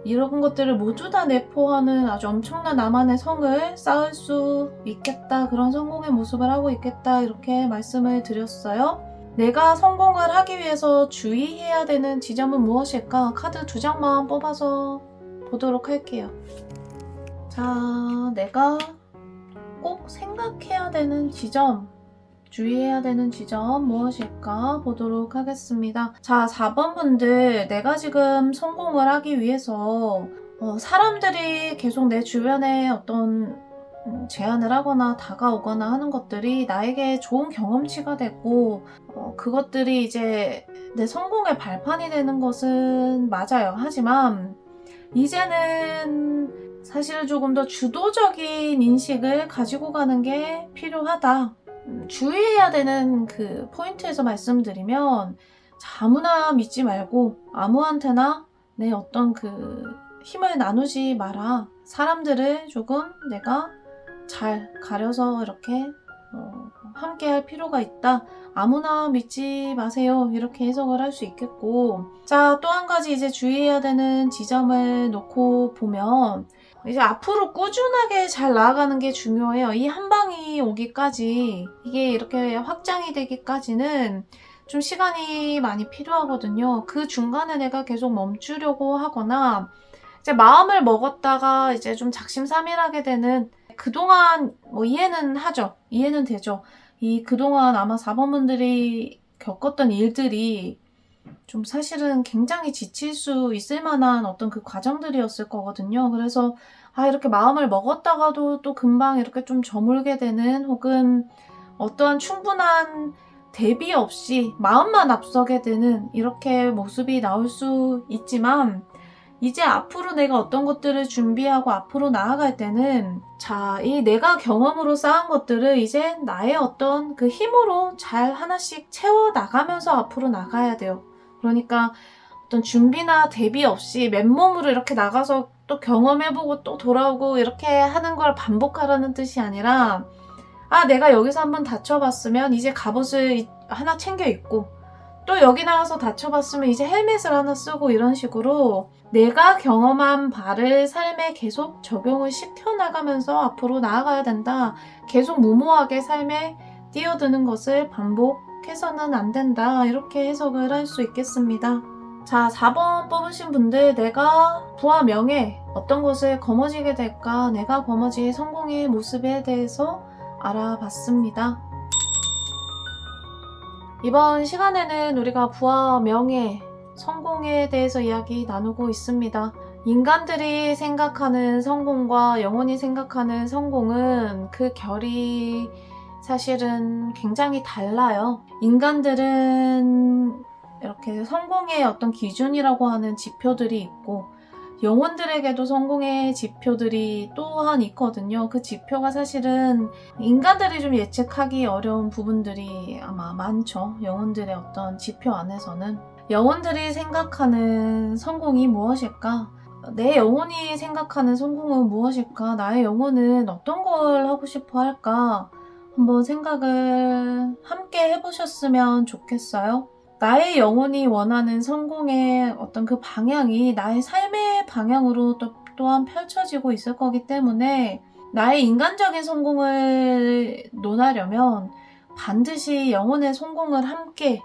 이런 것들을 모두 다 내포하는 아주 엄청난 나만의 성을 쌓을 수 있겠다. 그런 성공의 모습을 하고 있겠다. 이렇게 말씀을 드렸어요. 내가 성공을 하기 위해서 주의해야 되는 지점은 무엇일까? 카드 2장만 뽑아서 보도록 할게요. 자, 내가 꼭 생각해야 되는 지점, 주의해야 되는 지점 무엇일까 보도록 하겠습니다. 자, 4번 분들, 내가 지금 성공을 하기 위해서 사람들이 계속 내 주변에 어떤 제안을 하거나 다가오거나 하는 것들이 나에게 좋은 경험치가 되고 그것들이 이제 내 성공의 발판이 되는 것은 맞아요. 하지만 이제는 사실 조금 더 주도적인 인식을 가지고 가는 게 필요하다. 주의해야 되는 그 포인트에서 말씀드리면 아무나 믿지 말고 아무한테나 내 어떤 그 힘을 나누지 마라. 사람들을 조금 내가 잘 가려서 이렇게 함께 할 필요가 있다. 아무나 믿지 마세요. 이렇게 해석을 할 수 있겠고, 자, 또 한 가지 이제 주의해야 되는 지점을 놓고 보면 이제 앞으로 꾸준하게 잘 나아가는 게 중요해요. 이 한 방이 오기까지, 이게 이렇게 확장이 되기까지는 좀 시간이 많이 필요하거든요. 그 중간에 내가 계속 멈추려고 하거나 이제 마음을 먹었다가 이제 좀 작심삼일하게 되는, 그동안 이해는 하죠. 이해는 되죠. 그동안 아마 4번 분들이 겪었던 일들이 좀 사실은 굉장히 지칠 수 있을 만한 어떤 그 과정들이었을 거거든요. 그래서 이렇게 마음을 먹었다가도 또 금방 이렇게 좀 저물게 되는, 혹은 어떠한 충분한 대비 없이 마음만 앞서게 되는 이렇게 모습이 나올 수 있지만, 이제 앞으로 내가 어떤 것들을 준비하고 앞으로 나아갈 때는 자, 이 내가 경험으로 쌓은 것들을 이제 나의 어떤 그 힘으로 잘 하나씩 채워 나가면서 앞으로 나가야 돼요. 그러니까 어떤 준비나 대비 없이 맨몸으로 이렇게 나가서 또 경험해보고 또 돌아오고 이렇게 하는 걸 반복하라는 뜻이 아니라, 내가 여기서 한번 다쳐봤으면 이제 갑옷을 하나 챙겨 입고, 또 여기 나가서 다쳐봤으면 이제 헬멧을 하나 쓰고, 이런 식으로 내가 경험한 바를 삶에 계속 적용을 시켜나가면서 앞으로 나아가야 된다. 계속 무모하게 삶에 뛰어드는 것을 반복 해서는 안 된다. 이렇게 해석을 할 수 있겠습니다. 자, 4번 뽑으신 분들, 내가 부와 명예, 어떤 것을 거머쥐게 될까? 내가 거머쥘 성공의 모습에 대해서 알아봤습니다. 이번 시간에는 우리가 부와 명예, 성공에 대해서 이야기 나누고 있습니다. 인간들이 생각하는 성공과 영혼이 생각하는 성공은 그 결이 사실은 굉장히 달라요. 인간들은 이렇게 성공의 어떤 기준이라고 하는 지표들이 있고, 영혼들에게도 성공의 지표들이 또한 있거든요. 그 지표가 사실은 인간들이 좀 예측하기 어려운 부분들이 아마 많죠. 영혼들의 어떤 지표 안에서는. 영혼들이 생각하는 성공이 무엇일까? 내 영혼이 생각하는 성공은 무엇일까? 나의 영혼은 어떤 걸 하고 싶어 할까? 한번 생각을 함께 해보셨으면 좋겠어요. 나의 영혼이 원하는 성공의 어떤 그 방향이 나의 삶의 방향으로 또한 펼쳐지고 있을 거기 때문에 나의 인간적인 성공을 논하려면 반드시 영혼의 성공을 함께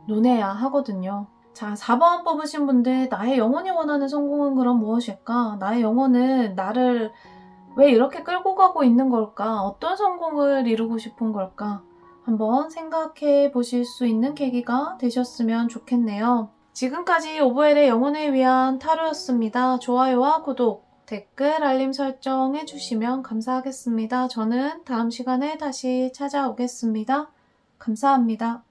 논해야 하거든요. 자, 4번 뽑으신 분들, 나의 영혼이 원하는 성공은 그럼 무엇일까? 나의 영혼은 나를 왜 이렇게 끌고 가고 있는 걸까? 어떤 성공을 이루고 싶은 걸까? 한번 생각해 보실 수 있는 계기가 되셨으면 좋겠네요. 지금까지 오보엘의 영혼을 위한 타로였습니다. 좋아요와 구독, 댓글, 알림 설정 해주시면 감사하겠습니다. 저는 다음 시간에 다시 찾아오겠습니다. 감사합니다.